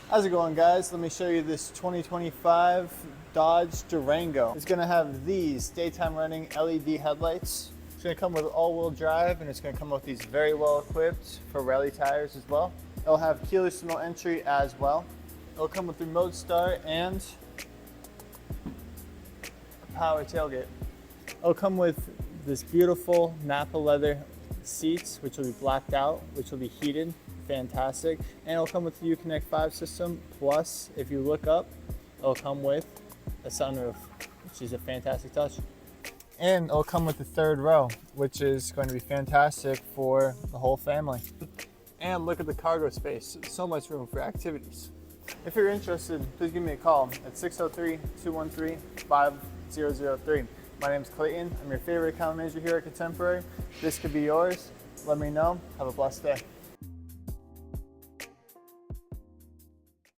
How's it going, guys? Let me show you this 2025 Dodge Durango. It's gonna have these daytime running LED headlights. It's gonna come with all-wheel drive, and it's gonna come with these very well equipped for rally tires as well. It'll have keyless remote entry as well. It'll come with remote start and a power tailgate. It'll come with this beautiful Napa leather seats, which will be blacked out, which will be heated. Fantastic. And it'll come with the Uconnect 5 system. Plus, if you look up, it'll come with a sunroof, which is a fantastic touch. And it'll come with the third row, which is going to be fantastic for the whole family. And look at the cargo space. So much room for activities. If you're interested, please give me a call at 603-213-5003. My name's Clayton. I'm your favorite account manager here at Contemporary. This could be yours. Let me know. Have a blessed day.